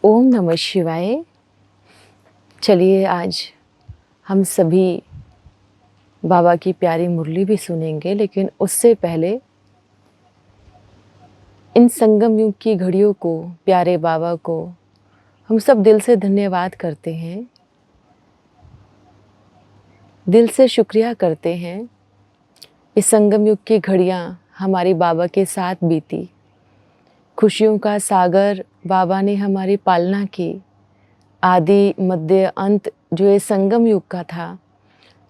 ओम नमः शिवाय। चलिए आज हम सभी बाबा की प्यारी मुरली भी सुनेंगे, लेकिन उससे पहले इन संगम युग की घड़ियों को, प्यारे बाबा को हम सब दिल से धन्यवाद करते हैं, दिल से शुक्रिया करते हैं। इस संगम युग की घड़ियाँ हमारे बाबा के साथ बीती, खुशियों का सागर बाबा ने हमारी पालना की। आदि मध्य अंत जो ये संगम युग का था,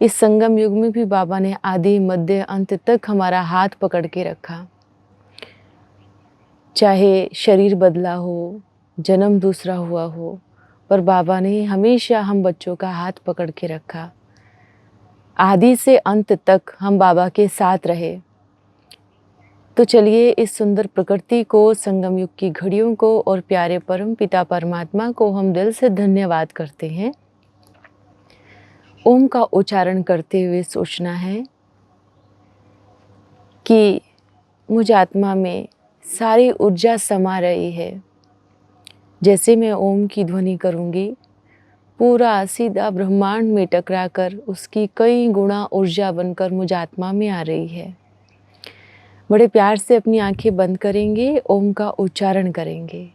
इस संगम युग में भी बाबा ने आदि मध्य अंत तक हमारा हाथ पकड़ के रखा। चाहे शरीर बदला हो, जन्म दूसरा हुआ हो, पर बाबा ने हमेशा हम बच्चों का हाथ पकड़ के रखा। आदि से अंत तक हम बाबा के साथ रहे। तो चलिए इस सुंदर प्रकृति को, संगम युग की घड़ियों को और प्यारे परम पिता परमात्मा को हम दिल से धन्यवाद करते हैं। ओम का उच्चारण करते हुए सोचना है कि मुझ आत्मा में सारी ऊर्जा समा रही है। जैसे मैं ओम की ध्वनि करूँगी, पूरा सीधा ब्रह्मांड में टकराकर उसकी कई गुणा ऊर्जा बनकर मुझ आत्मा में आ रही है। बड़े प्यार से अपनी आंखें बंद करेंगे, ओम का उच्चारण करेंगे।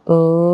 ओ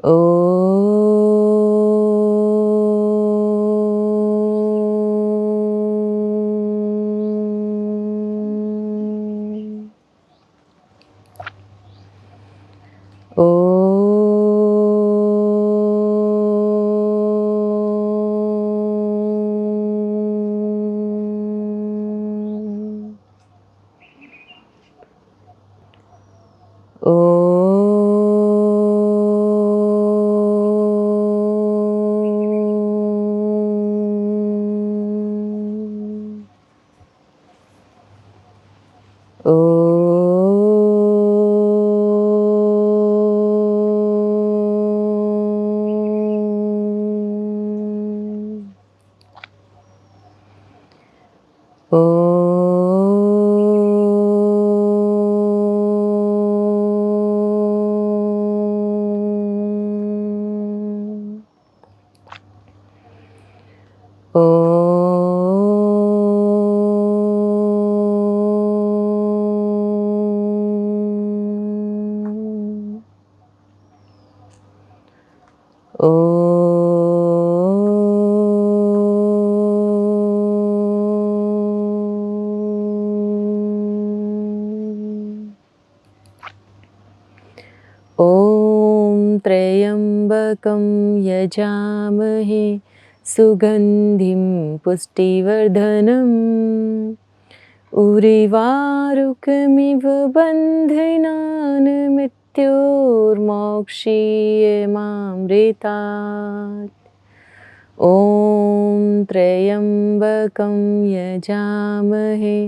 ओ ॐ त्र्यम्बकं यजामहे सुगन्धिं पुष्टिवर्धनम् उर्वारुकमिव बन्धनान् मृत्योर्मोक्षीयमामृतात्। ॐ त्र्यम्बकं यजामहे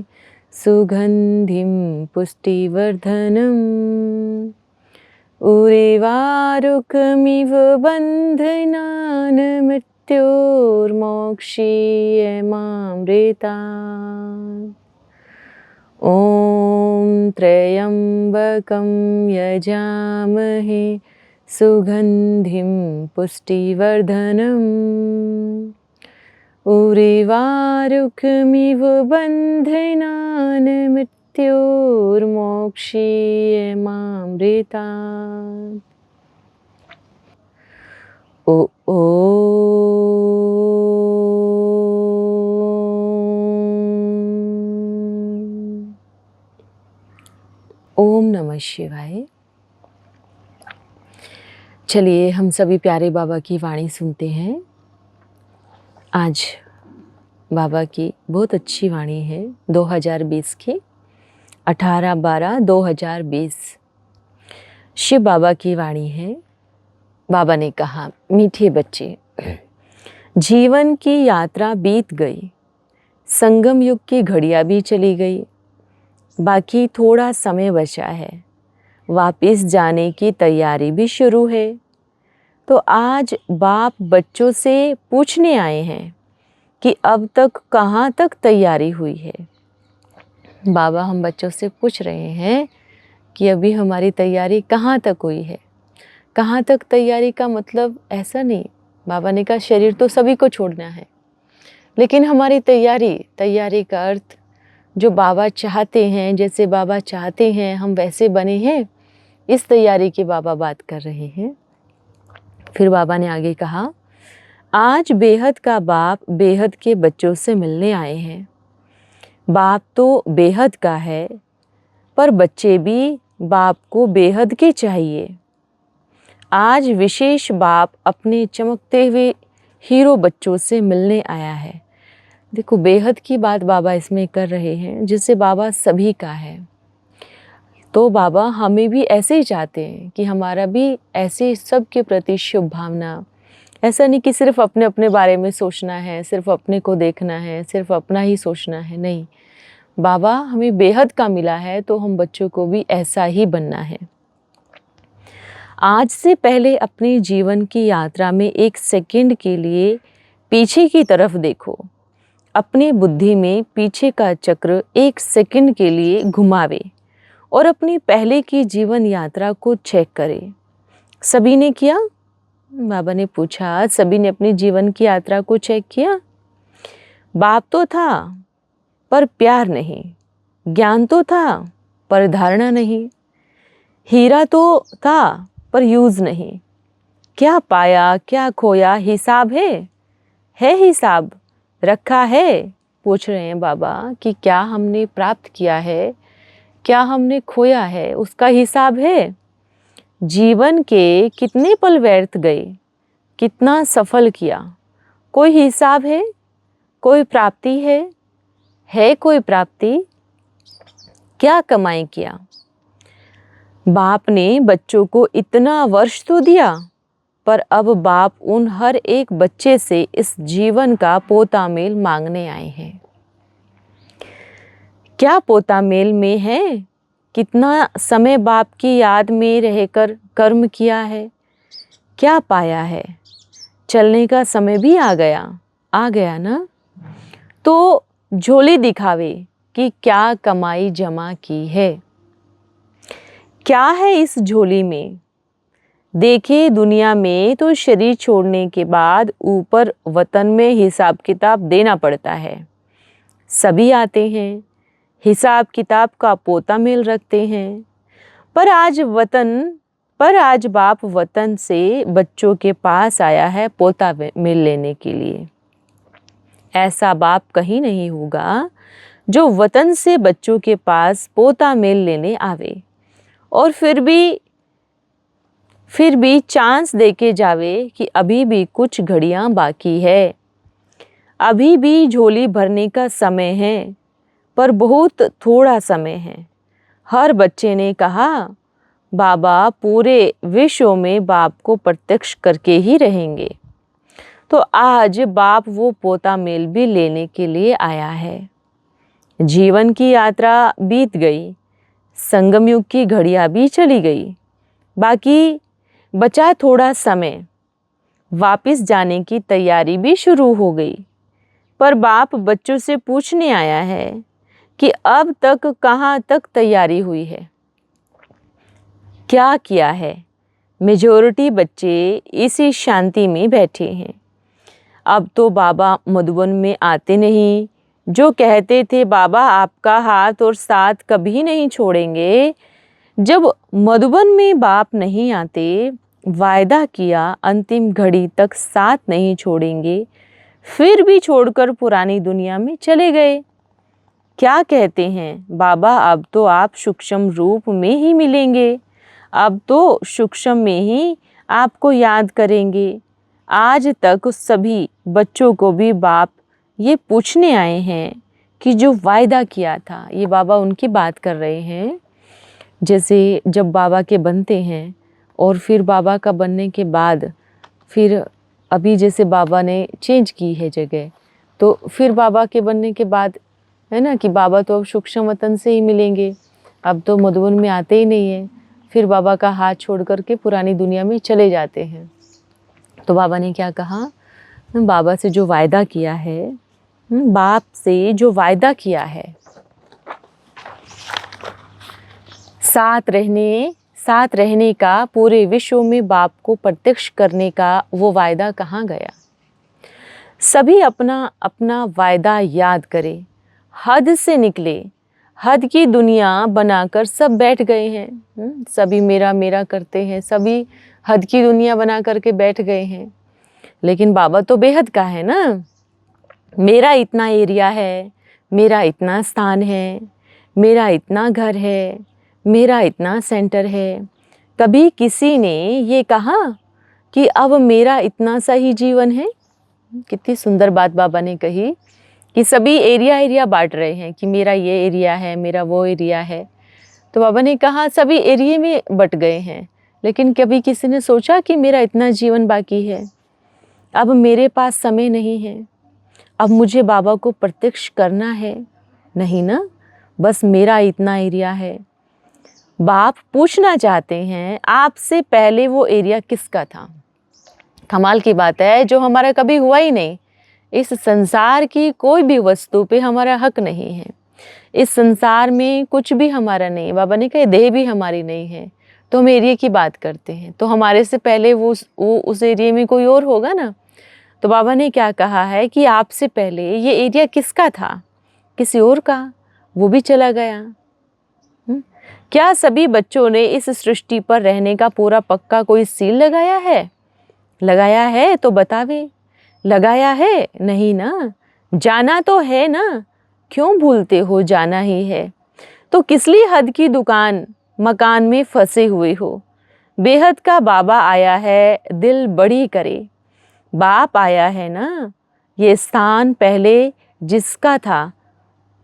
सुगन्धिं पुष्टिवर्धनम् उर्वारुकमिव बन्धनान् मृत्योर्मोक्षीयमामृतात्। ॐ त्र्यम्बकं यजामहे सुगन्धिं पुष्टिवर्धनम् उर्वारुकमिव बन्धनान् मृत्योर्मोक्षीयमामृतात्। ओम नमः शिवाय। चलिए हम सभी प्यारे बाबा की वाणी सुनते हैं। आज बाबा की बहुत अच्छी वाणी है 2020 की, 18/12/2020 शिव बाबा की वाणी है। बाबा ने कहा, मीठे बच्चे, जीवन की यात्रा बीत गई, संगम युग की घड़ियां भी चली गई, बाकी थोड़ा समय बचा है, वापिस जाने की तैयारी भी शुरू है। तो आज बाप बच्चों से पूछने आए हैं कि अब तक कहाँ तक तैयारी हुई है। बाबा हम बच्चों से पूछ रहे हैं कि अभी हमारी तैयारी कहाँ तक हुई है। कहाँ तक तैयारी का मतलब ऐसा नहीं, बाबा ने कहा शरीर तो सभी को छोड़ना है, लेकिन हमारी तैयारी का अर्थ जो बाबा चाहते हैं, जैसे बाबा चाहते हैं हम वैसे बने हैं, इस तैयारी की बाबा बात कर रहे हैं। फिर बाबा ने आगे कहा, आज बेहद का बाप बेहद के बच्चों से मिलने आए हैं। बाप तो बेहद का है, पर बच्चे भी बाप को बेहद के चाहिए। आज विशेष बाप अपने चमकते हुए हीरो बच्चों से मिलने आया है। देखो, बेहद की बात बाबा इसमें कर रहे हैं, जिससे बाबा सभी का है। तो बाबा हमें भी ऐसे ही चाहते हैं कि हमारा भी ऐसे सब के प्रति शुभ भावना, ऐसा नहीं कि सिर्फ अपने अपने बारे में सोचना है, सिर्फ अपने को देखना है, सिर्फ अपना ही सोचना है। नहीं, बाबा हमें बेहद का मिला है, तो हम बच्चों को भी ऐसा ही बनना है। आज से पहले अपने जीवन की यात्रा में 1 सेकंड के लिए पीछे की तरफ देखो। अपनी बुद्धि में पीछे का चक्र 1 सेकंड के लिए घुमावे और अपनी पहले की जीवन यात्रा को चेक करें। सभी ने किया? बाबा ने पूछा, सभी ने अपनी जीवन की यात्रा को चेक किया? बाप तो था पर प्यार नहीं, ज्ञान तो था पर धारणा नहीं, हीरा तो था पर यूज नहीं, क्या पाया क्या खोया हिसाब है हिसाब रखा है। पूछ रहे हैं बाबा कि क्या हमने प्राप्त किया है, क्या हमने खोया है, उसका हिसाब है। जीवन के कितने पल व्यर्थ गए, कितना सफल किया, कोई हिसाब है, कोई प्राप्ति है कोई प्राप्ति, क्या कमाई किया। बाप ने बच्चों को इतना वर्ष तो दिया, पर अब बाप उन हर एक बच्चे से इस जीवन का पोता मेल मांगने आए हैं। क्या पोता मेल में है, कितना समय बाप की याद में रहकर कर्म किया है, क्या पाया है। चलने का समय भी आ गया ना। तो झोली दिखावे कि क्या कमाई जमा की है, क्या है इस झोली में। देखे दुनिया में तो शरीर छोड़ने के बाद ऊपर वतन में हिसाब किताब देना पड़ता है। सभी आते हैं, हिसाब किताब का पोता मेल रखते हैं, पर आज बाप वतन से बच्चों के पास आया है पोता मेल लेने के लिए। ऐसा बाप कहीं नहीं होगा जो वतन से बच्चों के पास पोता मेल लेने आवे और फिर भी चांस देके जावे कि अभी भी कुछ घड़ियां बाकी है, अभी भी झोली भरने का समय है, पर बहुत थोड़ा समय है। हर बच्चे ने कहा बाबा पूरे विश्व में बाप को प्रत्यक्ष करके ही रहेंगे। तो आज बाप वो पोता मेल भी लेने के लिए आया है। जीवन की यात्रा बीत गई, संगम युग की घड़ियां भी चली गई, बाकी बचा थोड़ा समय, वापिस जाने की तैयारी भी शुरू हो गई। पर बाप बच्चों से पूछने आया है कि अब तक कहाँ तक तैयारी हुई है, क्या किया है। मेजॉरिटी बच्चे इसी शांति में बैठे हैं। अब तो बाबा मधुबन में आते नहीं, जो कहते थे बाबा आपका हाथ और साथ कभी नहीं छोड़ेंगे, जब मधुबन में बाप नहीं आते, वायदा किया अंतिम घड़ी तक साथ नहीं छोड़ेंगे, फिर भी छोड़कर पुरानी दुनिया में चले गए। क्या कहते हैं बाबा अब तो आप सूक्ष्म रूप में ही मिलेंगे, अब तो सूक्ष्म में ही आपको याद करेंगे। आज तक सभी बच्चों को भी बाप ये पूछने आए हैं कि जो वायदा किया था, ये बाबा उनकी बात कर रहे हैं। जैसे जब बाबा के बनते हैं और फिर बाबा का बनने के बाद फिर अभी जैसे बाबा ने चेंज की है जगह, तो फिर बाबा के बनने के बाद है ना कि बाबा तो अब सूक्ष्म वतन से ही मिलेंगे, अब तो मधुबन में आते ही नहीं है, फिर बाबा का हाथ छोड़ करके पुरानी दुनिया में चले जाते हैं। तो बाबा ने क्या कहा, बाबा से जो वायदा किया है, बाप से जो वायदा किया है, साथ रहने का, पूरे विश्व में बाप को प्रत्यक्ष करने का वो वायदा कहाँ गया। सभी अपना अपना वायदा याद करें। हद से निकले, हद की दुनिया बनाकर सब बैठ गए हैं। सभी मेरा मेरा करते हैं, सभी हद की दुनिया बना करके बैठ गए हैं। लेकिन बाबा तो बेहद का है ना। मेरा इतना एरिया है, मेरा इतना स्थान है, मेरा इतना घर है, मेरा इतना सेंटर है। कभी किसी ने ये कहा कि अब मेरा इतना सा ही जीवन है। कितनी सुंदर बात बाबा ने कही कि सभी एरिया बांट रहे हैं कि मेरा ये एरिया है, मेरा वो एरिया है। तो बाबा ने कहा सभी एरिया में बट गए हैं, लेकिन कभी किसी ने सोचा कि मेरा इतना जीवन बाकी है, अब मेरे पास समय नहीं है, अब मुझे बाबा को प्रत्यक्ष करना है, नहीं ना, बस मेरा इतना एरिया है। बाप पूछना चाहते हैं आपसे पहले वो एरिया किसका था। कमाल की बात है, जो हमारा कभी हुआ ही नहीं। इस संसार की कोई भी वस्तु पे हमारा हक नहीं है, इस संसार में कुछ भी हमारा नहीं। बाबा ने कहा देह भी हमारी नहीं है, तो हम एरिया की बात करते हैं, तो हमारे से पहले वो उस एरिया में कोई और होगा ना। तो बाबा ने क्या कहा है कि आपसे पहले ये एरिया किसका था, किसी और का, वो भी चला गया। क्या सभी बच्चों ने इस सृष्टि पर रहने का पूरा पक्का कोई सील लगाया है? लगाया है तो बतावे, लगाया है नहीं ना, जाना तो है ना, क्यों भूलते हो जाना ही है। तो किसली हद की दुकान मकान में फंसे हुए हो, बेहद का बाबा आया है दिल बड़ी करे। बाप आया है ना, ये स्थान पहले जिसका था,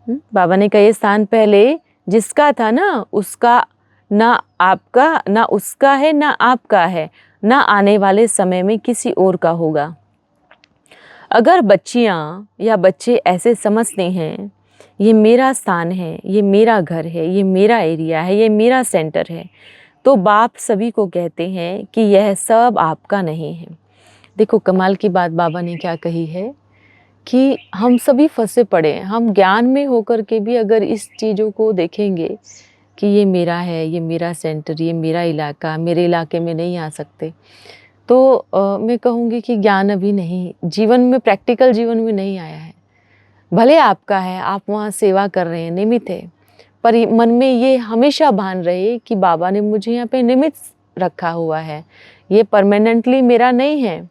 बाबा ने कहा ये स्थान पहले जिसका था ना, उसका ना आपका ना उसका है ना आपका है, ना आने वाले समय में किसी और का होगा। अगर बच्चियाँ या बच्चे ऐसे समझते हैं ये मेरा स्थान है, ये मेरा घर है, ये मेरा एरिया है, ये मेरा सेंटर है, तो बाप सभी को कहते हैं कि यह सब आपका नहीं है। देखो कमाल की बात बाबा ने क्या कही है कि हम सभी फंसे पड़े हैं। हम ज्ञान में होकर के भी अगर इस चीज़ों को देखेंगे कि ये मेरा है, ये मेरा सेंटर, ये मेरा इलाका, मेरे इलाके में नहीं आ सकते, तो मैं कहूँगी कि ज्ञान अभी नहीं, जीवन में, प्रैक्टिकल जीवन में नहीं आया है। भले आपका है, आप वहाँ सेवा कर रहे हैं, निमित्त है, पर मन में ये हमेशा भान रहे कि बाबा ने मुझे यहाँ पे निमित्त रखा हुआ है, ये परमानेंटली मेरा नहीं है,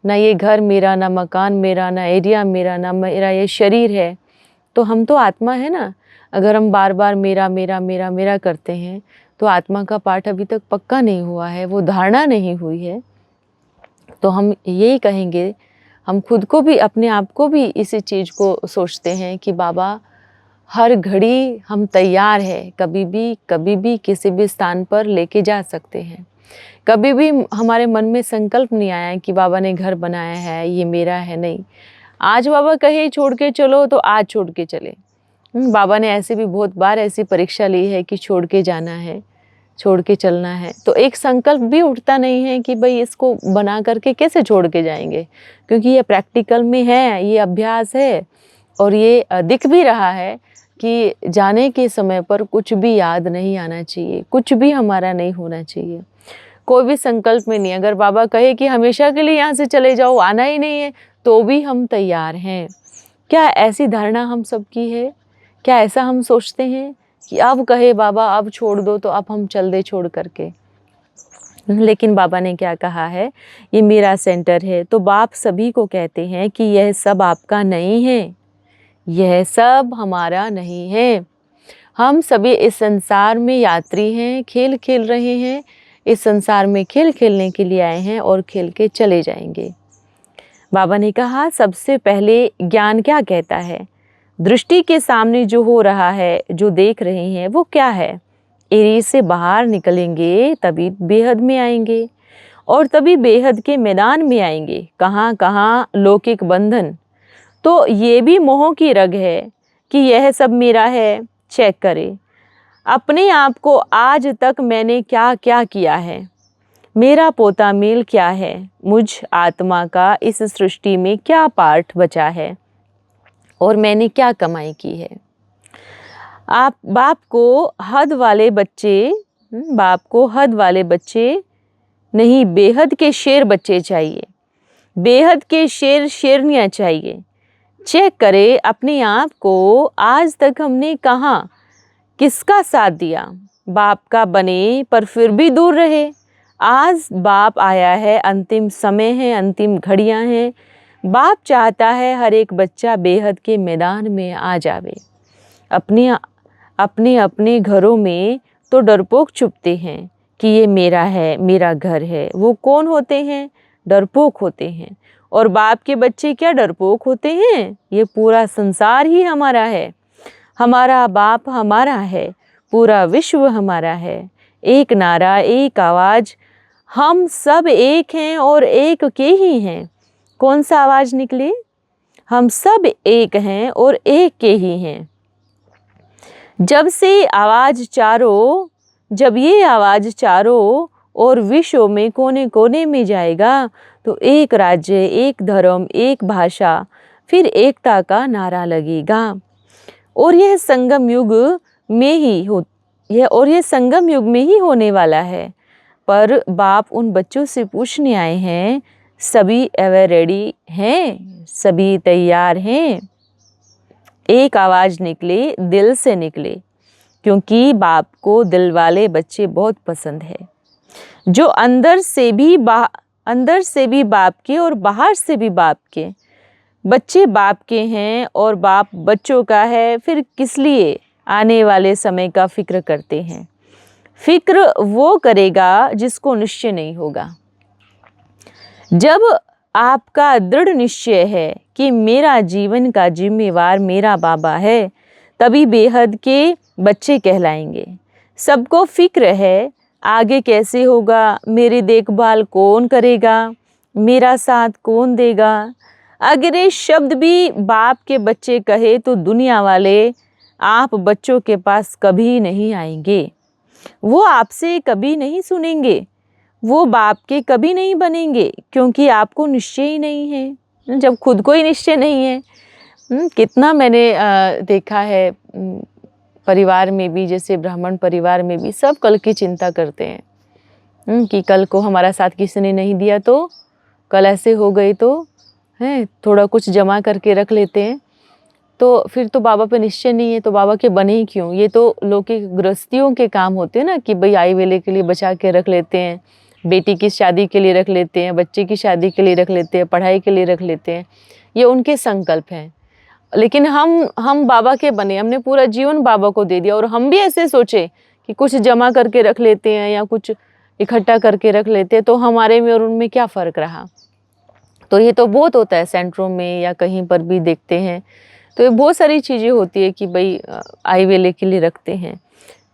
ना ये घर मेरा, ना मकान मेरा, ना एरिया मेरा, ना मेरा ये शरीर है। तो हम तो आत्मा है ना, अगर हम बार बार मेरा मेरा मेरा मेरा करते हैं तो आत्मा का पाठ अभी तक पक्का नहीं हुआ है, वो धारणा नहीं हुई है। तो हम यही कहेंगे, हम खुद को भी, अपने आप को भी इसी चीज़ को सोचते हैं कि बाबा हर घड़ी हम तैयार है, कभी भी किसी भी स्थान पर लेके जा सकते हैं। कभी भी हमारे मन में संकल्प नहीं आया कि बाबा ने घर बनाया है ये मेरा है, नहीं। आज बाबा कहे छोड़ के चलो तो आज छोड़ के चले। बाबा ने ऐसे भी बहुत बार ऐसी परीक्षा ली है कि छोड़ के जाना है, छोड़ के चलना है, तो एक संकल्प भी उठता नहीं है कि भाई इसको बना करके कैसे छोड़ के जाएंगे, क्योंकि ये प्रैक्टिकल में है, ये अभ्यास है और ये दिख भी रहा है कि जाने के समय पर कुछ भी याद नहीं आना चाहिए, कुछ भी हमारा नहीं होना चाहिए, कोई भी संकल्प में नहीं। अगर बाबा कहे कि हमेशा के लिए यहाँ से चले जाओ, आना ही नहीं है, तो भी हम तैयार हैं। क्या ऐसी धारणा हम सबकी है? क्या ऐसा हम सोचते हैं कि अब कहे बाबा अब छोड़ दो तो अब हम चल दे छोड़ करके? लेकिन बाबा ने क्या कहा है, ये मेरा सेंटर है। तो बाप सभी को कहते हैं कि यह सब आपका नहीं है, यह सब हमारा नहीं है। हम सभी इस संसार में यात्री हैं, खेल खेल रहे हैं, इस संसार में खेल खेलने के लिए आए हैं और खेल के चले जाएंगे। बाबा ने कहा सबसे पहले ज्ञान क्या कहता है, दृष्टि के सामने जो हो रहा है, जो देख रहे हैं, वो क्या है। एरी से बाहर निकलेंगे तभी बेहद में आएंगे और तभी बेहद के मैदान में आएंगे। कहाँ कहाँ लौकिक बंधन, तो ये भी मोह की रग है कि यह सब मेरा है। चेक करें अपने आप को, आज तक मैंने क्या क्या किया है, मेरा पोता मेल क्या है, मुझ आत्मा का इस सृष्टि में क्या पार्ट बचा है और मैंने क्या कमाई की है। आप बाप को हद वाले बच्चे नहीं, बेहद के शेर बच्चे चाहिए, बेहद के शेर शेरनियाँ चाहिए। चेक करें अपने आप को, आज तक हमने कहाँ किसका साथ दिया, बाप का बने पर फिर भी दूर रहे। आज बाप आया है, अंतिम समय है, अंतिम घड़ियां हैं। बाप चाहता है हर एक बच्चा बेहद के मैदान में आ जावे। अपने अपने घरों में तो डरपोक छुपते हैं कि ये मेरा है, मेरा घर है। वो कौन होते हैं? डरपोक होते हैं। और बाप के बच्चे क्या डरपोक होते हैं? ये पूरा संसार ही हमारा है, हमारा बाप हमारा है, पूरा विश्व हमारा है। एक नारा, एक आवाज़, हम सब एक हैं और एक के ही हैं। कौन सा आवाज़ निकले? हम सब एक हैं और एक के ही हैं। जब ये आवाज़ चारों और विश्व में कोने कोने में जाएगा, तो एक राज्य, एक धर्म, एक भाषा, फिर एकता का नारा लगेगा। और यह संगम युग में ही होने वाला है। पर बाप उन बच्चों से पूछने आए हैं, सभी एवर रेडी हैं, सभी तैयार हैं? एक आवाज़ निकले, दिल से निकले, क्योंकि बाप को दिल वाले बच्चे बहुत पसंद है, जो अंदर से भी अंदर से भी बाप के और बाहर से भी बाप के। बच्चे बाप के हैं और बाप बच्चों का है, फिर किस लिए आने वाले समय का फिक्र करते हैं। फिक्र वो करेगा जिसको निश्चय नहीं होगा। जब आपका दृढ़ निश्चय है कि मेरा जीवन का जिम्मेवार मेरा बाबा है, तभी बेहद के बच्चे कहलाएंगे। सबको फिक्र है आगे कैसे होगा, मेरी देखभाल कौन करेगा, मेरा साथ कौन देगा। अगर ये शब्द भी बाप के बच्चे कहे तो दुनिया वाले आप बच्चों के पास कभी नहीं आएंगे। वो आपसे कभी नहीं सुनेंगे, वो बाप के कभी नहीं बनेंगे, क्योंकि आपको निश्चय ही नहीं है। जब खुद को ही निश्चय नहीं है। कितना मैंने देखा है परिवार में भी, जैसे ब्राह्मण परिवार में भी सब कल की चिंता करते हैं कि कल को हमारा साथ किसी ने नहीं दिया तो, कल ऐसे हो गई तो, है थोड़ा कुछ जमा करके रख लेते हैं। तो फिर तो बाबा पे निश्चय नहीं है तो बाबा के बने ही क्यों। ये तो लौकिक गृहस्थियों के काम होते हैं ना कि भाई आई वेले के लिए बचा के रख लेते हैं, बेटी की शादी के लिए रख लेते हैं, बच्चे की शादी के लिए रख लेते हैं, पढ़ाई के लिए रख लेते हैं। ये उनके संकल्प हैं। लेकिन हम बाबा के बने, हमने पूरा जीवन बाबा को दे दिया और हम भी ऐसे सोचे कि कुछ जमा करके रख लेते हैं या कुछ इकट्ठा करके रख लेते हैं, तो हमारे में और उनमें क्या फ़र्क रहा। तो ये तो बहुत होता है सेंटरों में या कहीं पर भी देखते हैं। तो ये बहुत सारी चीज़ें होती है कि भाई आई वेले के लिए रखते हैं।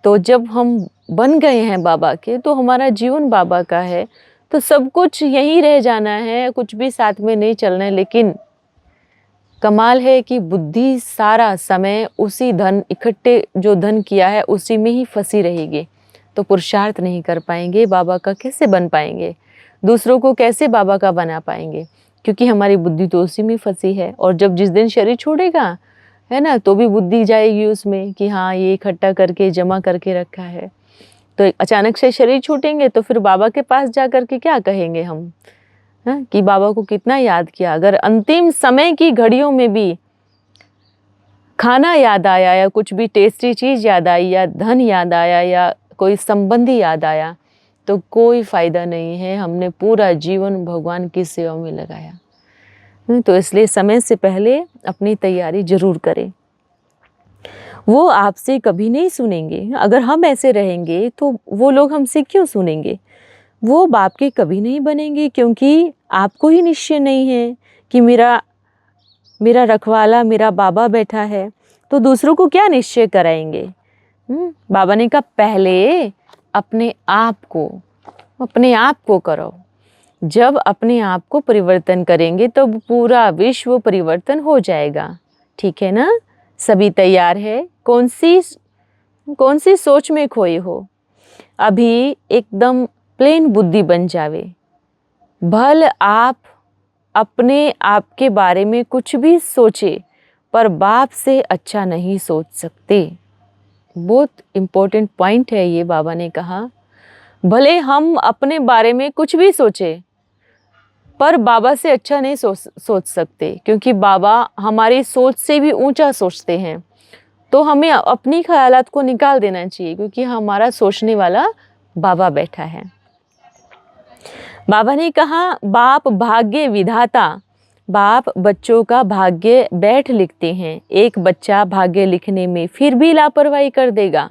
तो जब हम बन गए हैं बाबा के तो हमारा जीवन बाबा का है, तो सब कुछ यहीं रह जाना है, कुछ भी साथ में नहीं चलना है। लेकिन कमाल है कि बुद्धि सारा समय उसी धन इकट्ठे जो धन किया है उसी में ही फंसी रहेगी, तो पुरुषार्थ नहीं कर पाएंगे, बाबा का कैसे बन पाएंगे, दूसरों को कैसे बाबा का बना पाएंगे, क्योंकि हमारी बुद्धि तो उसी में फंसी है। और जब जिस दिन शरीर छोड़ेगा है ना, तो भी बुद्धि जाएगी उसमें कि हाँ ये इकट्ठा करके जमा करके रखा है। तो अचानक से शरीर छूटेंगे तो फिर बाबा के पास जा कर के क्या कहेंगे हम, है कि बाबा को कितना याद किया। अगर अंतिम समय की घड़ियों में भी खाना याद आया या कुछ भी टेस्टी चीज़ याद आई या धन याद आया या कोई संबंधी याद आया, तो कोई फ़ायदा नहीं है, हमने पूरा जीवन भगवान की सेवा में लगाया। तो इसलिए समय से पहले अपनी तैयारी जरूर करें। वो आपसे कभी नहीं सुनेंगे। अगर हम ऐसे रहेंगे तो वो लोग हमसे क्यों सुनेंगे। वो बाप के कभी नहीं बनेंगे, क्योंकि आपको ही निश्चय नहीं है कि मेरा रखवाला मेरा बाबा बैठा है, तो दूसरों को क्या निश्चय कराएंगे। बाबा ने कहा पहले अपने आप को करो। जब अपने आप को परिवर्तन करेंगे तो पूरा विश्व परिवर्तन हो जाएगा। ठीक है ना, सभी तैयार है। कौन सी सोच में खोए हो। अभी एकदम प्लेन बुद्धि बन जावे। भल आप अपने आप के बारे में कुछ भी सोचे, पर बाप से अच्छा नहीं सोच सकते। बहुत इम्पोर्टेंट पॉइंट है ये। बाबा ने कहा भले हम अपने बारे में कुछ भी सोचे, पर बाबा से अच्छा नहीं सोच सकते, क्योंकि बाबा हमारी सोच से भी ऊंचा सोचते हैं। तो हमें अपनी ख्यालात को निकाल देना चाहिए, क्योंकि हमारा सोचने वाला बाबा बैठा है। बाबा ने कहा बाप भाग्य विधाता, बाप बच्चों का भाग्य बैठ लिखते हैं। एक बच्चा भाग्य लिखने में फिर भी लापरवाही कर देगा,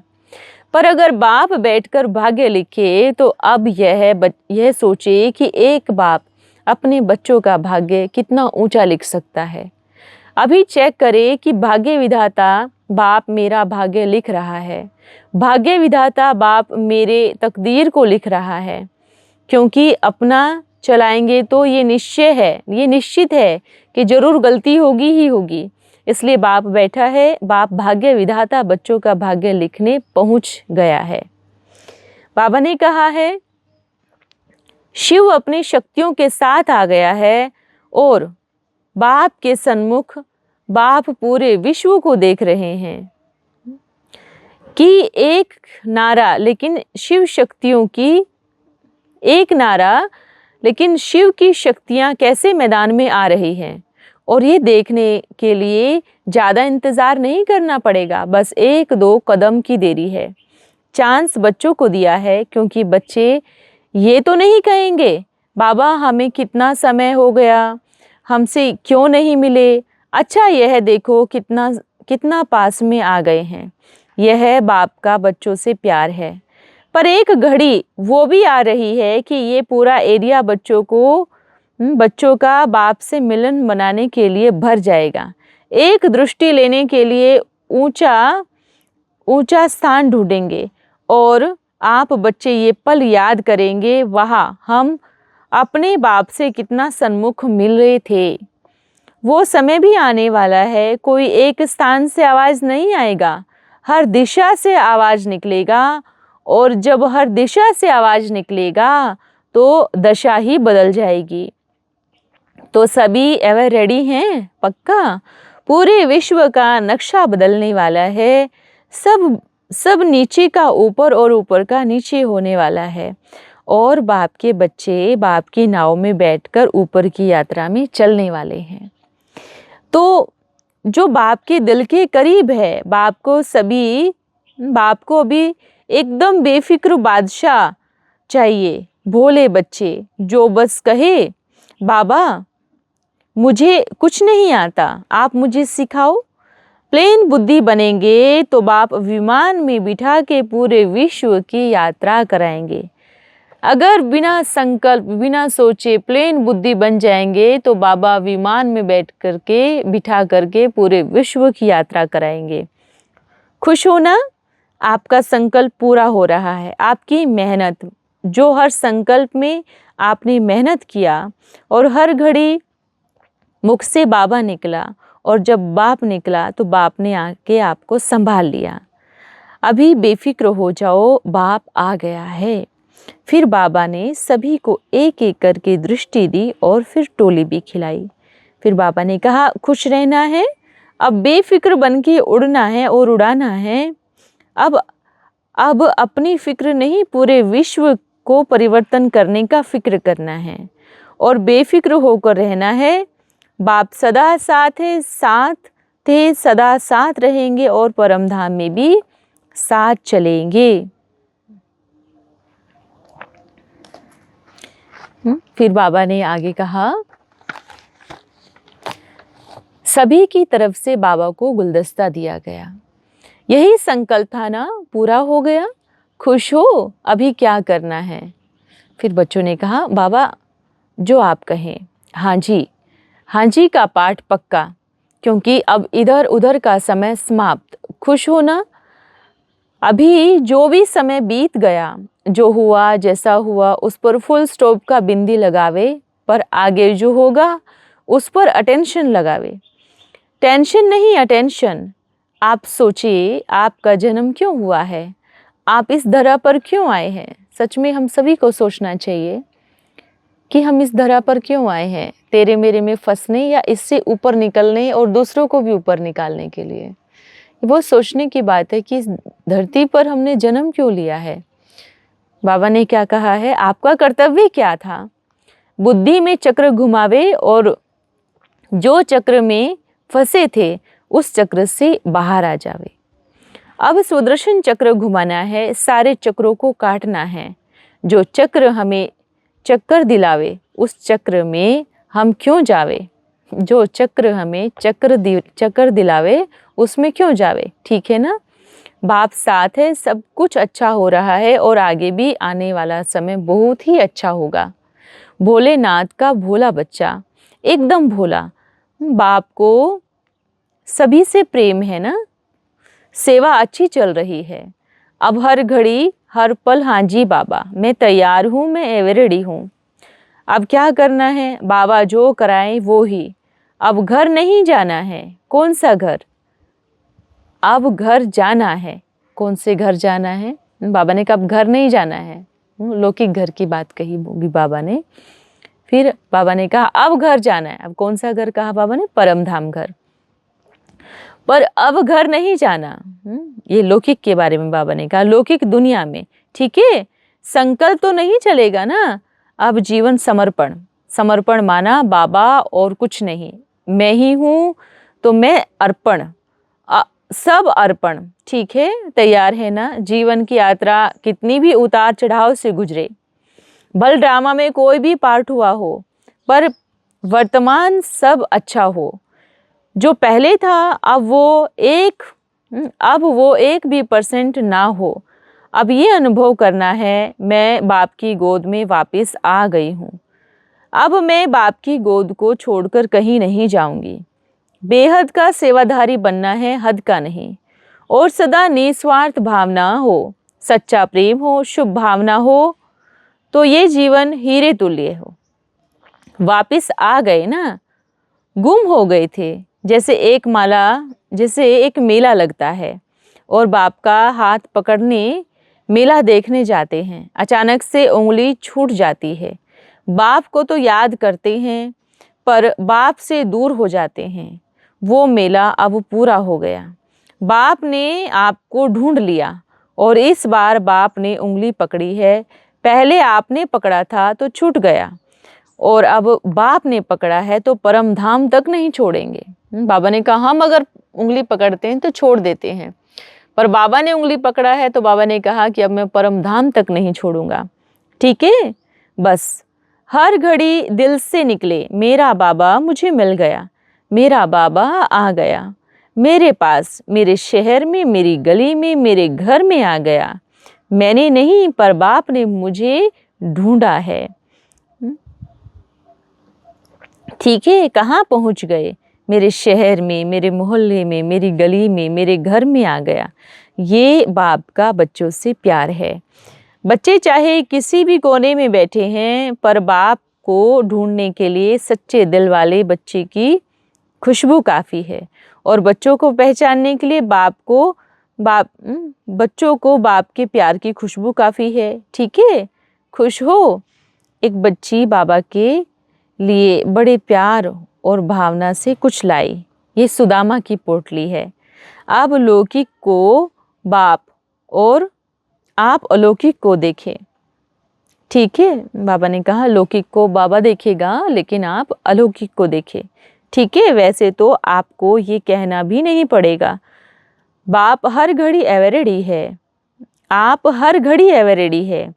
पर अगर बाप बैठकर भाग्य लिखे तो अब यह सोचे कि एक बाप अपने बच्चों का भाग्य कितना ऊंचा लिख सकता है। अभी चेक करें कि भाग्य विधाता बाप मेरा भाग्य लिख रहा है। भाग्य विधाता बाप मेरे तकदीर को लिख रहा है, क्योंकि अपना चलाएंगे तो ये निश्चित है कि जरूर गलती होगी ही होगी। इसलिए बाप बैठा है, बाप भाग्य विधाता बच्चों का भाग्य लिखने पहुंच गया है। बाबा ने कहा है शिव अपनी शक्तियों के साथ आ गया है और बाप के सन्मुख बाप पूरे विश्व को देख रहे हैं कि एक नारा, लेकिन शिव शक्तियों की एक नारा, लेकिन शिव की शक्तियां कैसे मैदान में आ रही हैं। और ये देखने के लिए ज़्यादा इंतज़ार नहीं करना पड़ेगा, बस 1-2 कदम की देरी है। चांस बच्चों को दिया है, क्योंकि बच्चे ये तो नहीं कहेंगे बाबा हमें कितना समय हो गया, हमसे क्यों नहीं मिले? अच्छा यह देखो कितना कितना पास में आ गए हैं। यह बाप का बच्चों से प्यार है। पर एक घड़ी वो भी आ रही है कि ये पूरा एरिया बच्चों का बाप से मिलन मनाने के लिए भर जाएगा। एक दृष्टि लेने के लिए ऊंचा ऊंचा स्थान ढूंढेंगे और आप बच्चे ये पल याद करेंगे, वहाँ हम अपने बाप से कितना सन्मुख मिल रहे थे। वो समय भी आने वाला है, कोई एक स्थान से आवाज़ नहीं आएगा, हर दिशा से आवाज़ निकलेगा। और जब हर दिशा से आवाज़ निकलेगा तो दशा ही बदल जाएगी। तो सभी एवर रेडी हैं? पक्का? पूरे विश्व का नक्शा बदलने वाला है। सब नीचे का ऊपर और ऊपर का नीचे होने वाला है। और बाप के बच्चे बाप की नाव में बैठकर ऊपर की यात्रा में चलने वाले हैं। तो जो बाप के दिल के करीब है, बाप को अभी एकदम बेफिक्र बादशाह चाहिए, भोले बच्चे जो बस कहे बाबा मुझे कुछ नहीं आता, आप मुझे सिखाओ। प्लेन बुद्धि बनेंगे तो बाप विमान में बिठा के पूरे विश्व की यात्रा कराएंगे। अगर बिना संकल्प बिना सोचे प्लेन बुद्धि बन जाएंगे तो बाबा विमान में बिठा करके पूरे विश्व की यात्रा कराएंगे। खुश हो ना? आपका संकल्प पूरा हो रहा है। आपकी मेहनत, जो हर संकल्प में आपने मेहनत किया और हर घड़ी मुख से बाबा निकला, और जब बाप निकला तो बाप ने आके आपको संभाल लिया। अभी बेफिक्र हो जाओ, बाप आ गया है। फिर बाबा ने सभी को एक एक करके दृष्टि दी और फिर टोली भी खिलाई। फिर बाबा ने कहा खुश रहना है, अब बेफिक्र बन के उड़ना है और उड़ाना है। अब अपनी फिक्र नहीं, पूरे विश्व को परिवर्तन करने का फिक्र करना है और बेफिक्र होकर रहना है। बाप सदा साथ थे, सदा साथ रहेंगे और परम धाम में भी साथ चलेंगे। फिर बाबा ने आगे कहा, सभी की तरफ से बाबा को गुलदस्ता दिया गया। यही संकल्प था ना, पूरा हो गया। खुश हो, अभी क्या करना है? फिर बच्चों ने कहा बाबा जो आप कहें। हाँ जी का पाठ पक्का, क्योंकि अब इधर उधर का समय समाप्त। खुश हो ना? अभी जो भी समय बीत गया, जो हुआ जैसा हुआ उस पर फुल स्टॉप का बिंदी लगावे, पर आगे जो होगा उस पर अटेंशन लगावे। टेंशन नहीं, अटेंशन। आप सोचिए आपका जन्म क्यों हुआ है, आप इस धरा पर क्यों आए हैं। सच में हम सभी को सोचना चाहिए कि हम इस धरा पर क्यों आए हैं, तेरे मेरे में फंसने या इससे ऊपर निकलने और दूसरों को भी ऊपर निकालने के लिए। वो सोचने की बात है कि इस धरती पर हमने जन्म क्यों लिया है। बाबा ने क्या कहा है, आपका कर्तव्य क्या था? बुद्धि में चक्र घुमावे और जो चक्र में फंसे थे उस चक्र से बाहर आ जावे। अब सुदर्शन चक्र घुमाना है, सारे चक्रों को काटना है। जो चक्र हमें चक्कर दिलावे उस चक्र में हम क्यों जावे, जो चक्र हमें चक्कर दिलावे उसमें क्यों जावे। ठीक है ना? बाप साथ है, सब कुछ अच्छा हो रहा है और आगे भी आने वाला समय बहुत ही अच्छा होगा। भोलेनाथ का भोला बच्चा, एकदम भोला। बाप को सभी से प्रेम है ना, सेवा अच्छी चल रही है। अब हर घड़ी हर पल हाँ जी बाबा मैं तैयार हूँ, मैं एवर रेडी हूँ। अब क्या करना है, बाबा जो कराएं वो ही। अब घर नहीं जाना है। कौन सा घर? अब घर जाना है। कौन से घर जाना है? बाबा ने कहा अब घर नहीं जाना है, लौकिक घर की बात कही होगी बाबा ने। फिर बाबा ने कहा अब घर जाना है। अब कौन सा घर कहा बाबा ने? परम धाम घर। पर अब घर नहीं जाना, ये लौकिक के बारे में बाबा ने कहा, लौकिक दुनिया में। ठीक है, संकल्प तो नहीं चलेगा ना। अब जीवन समर्पण माना, बाबा और कुछ नहीं, मैं ही हूँ तो मैं अर्पण, सब अर्पण। ठीक है, तैयार है ना? जीवन की यात्रा कितनी भी उतार चढ़ाव से गुजरे, भले ड्रामा में कोई भी पार्ट हुआ हो, पर वर्तमान सब अच्छा हो। जो पहले था अब वो एक भी % ना हो। अब ये अनुभव करना है, मैं बाप की गोद में वापस आ गई हूँ। अब मैं बाप की गोद को छोड़कर कहीं नहीं जाऊंगी। बेहद का सेवाधारी बनना है, हद का नहीं। और सदा निस्वार्थ भावना हो, सच्चा प्रेम हो, शुभ भावना हो, तो ये जीवन हीरे तुल्य हो। वापस आ गए ना, गुम हो गए थे। जैसे एक मेला लगता है और बाप का हाथ पकड़ने मेला देखने जाते हैं। अचानक से उंगली छूट जाती है। बाप को तो याद करते हैं, पर बाप से दूर हो जाते हैं। वो मेला अब पूरा हो गया। बाप ने आपको ढूंढ लिया और इस बार बाप ने उंगली पकड़ी है। पहले आपने पकड़ा था तो छूट गया, और अब बाप ने पकड़ा है तो परम धाम तक नहीं छोड़ेंगे। बाबा ने कहा हम अगर उंगली पकड़ते हैं तो छोड़ देते हैं, पर बाबा ने उंगली पकड़ा है तो बाबा ने कहा कि अब मैं परम धाम तक नहीं छोड़ूंगा। ठीक है, बस हर घड़ी दिल से निकले, मेरा बाबा मुझे मिल गया, मेरा बाबा आ गया मेरे पास, मेरे शहर में, मेरी गली में, मेरे घर में आ गया। मैंने नहीं, पर बाप ने मुझे ढूंढा है। ठीक है, कहाँ पहुँच गए? मेरे शहर में, मेरे मोहल्ले में, मेरी गली में, मेरे घर में आ गया। ये बाप का बच्चों से प्यार है। बच्चे चाहे किसी भी कोने में बैठे हैं, पर बाप को ढूंढने के लिए सच्चे दिल वाले बच्चे की खुशबू काफ़ी है। और बच्चों को पहचानने के लिए बच्चों को बाप के प्यार की खुशबू काफ़ी है। ठीक है, खुश हो। एक बच्ची बाबा के लिए बड़े प्यार और भावना से कुछ लाई। ये सुदामा की पोटली है। अब लौकिक को बाप और आप अलौकिक को देखें। ठीक है, बाबा ने कहा लौकिक को बाबा देखेगा, लेकिन आप अलौकिक को देखें। ठीक है, वैसे तो आपको ये कहना भी नहीं पड़ेगा, बाप हर घड़ी एवरेडी है। आप हर घड़ी एवरेडी है।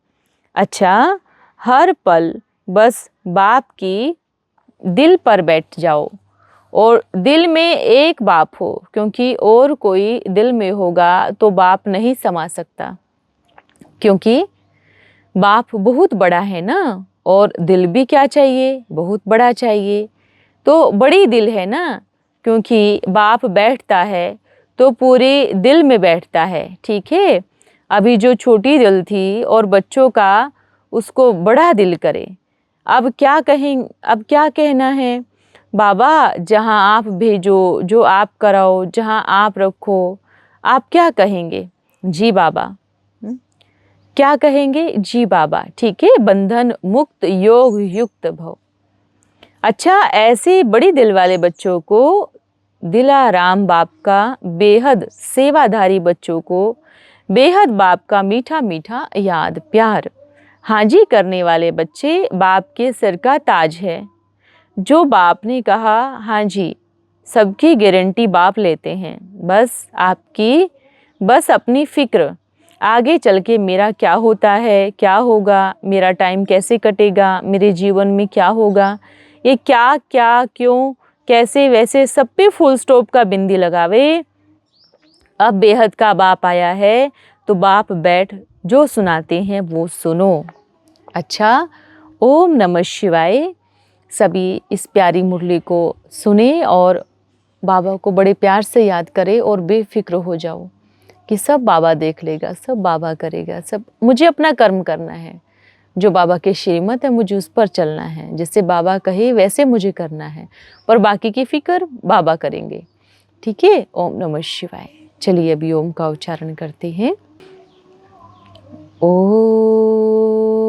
अच्छा, हर पल बस बाप की दिल पर बैठ जाओ, और दिल में एक बाप हो, क्योंकि और कोई दिल में होगा तो बाप नहीं समा सकता, क्योंकि बाप बहुत बड़ा है ना। और दिल भी क्या चाहिए? बहुत बड़ा चाहिए। तो बड़ी दिल है ना, क्योंकि बाप बैठता है तो पूरे दिल में बैठता है। ठीक है, अभी जो छोटी दिल थी और बच्चों का, उसको बड़ा दिल करे। अब क्या कहना है? बाबा जहाँ आप भेजो, जो आप कराओ, जहाँ आप रखो, आप क्या कहेंगे? जी बाबा। क्या कहेंगे? जी बाबा। ठीक है, बंधन मुक्त योग युक्त भव। अच्छा, ऐसे बड़ी दिल वाले बच्चों को दिलाराम बाप का बेहद सेवाधारी बच्चों को बेहद बाप का मीठा मीठा याद प्यार। हाजी करने वाले बच्चे बाप के सिर का ताज है। जो बाप ने कहा हाँ जी, सबकी गारंटी बाप लेते हैं। बस अपनी फिक्र, आगे चल के मेरा क्या होता है, क्या होगा, मेरा टाइम कैसे कटेगा, मेरे जीवन में क्या होगा, ये क्या क्या क्यों कैसे वैसे सब पे फुल स्टॉप का बिंदी लगावे। अब बेहद का बाप आया है तो बाप बैठ जो सुनाते हैं वो सुनो। अच्छा, ओम नमः शिवाय। सभी इस प्यारी मुरली को सुने और बाबा को बड़े प्यार से याद करें और बेफिक्र हो जाओ कि सब बाबा देख लेगा, सब बाबा करेगा, सब मुझे अपना कर्म करना है। जो बाबा के श्रीमत है मुझे उस पर चलना है, जैसे बाबा कहे वैसे मुझे करना है, पर बाकी की फिक्र बाबा करेंगे। ठीक है, ओम नमः शिवाय। चलिए अभी ओम का उच्चारण करते हैं। ओम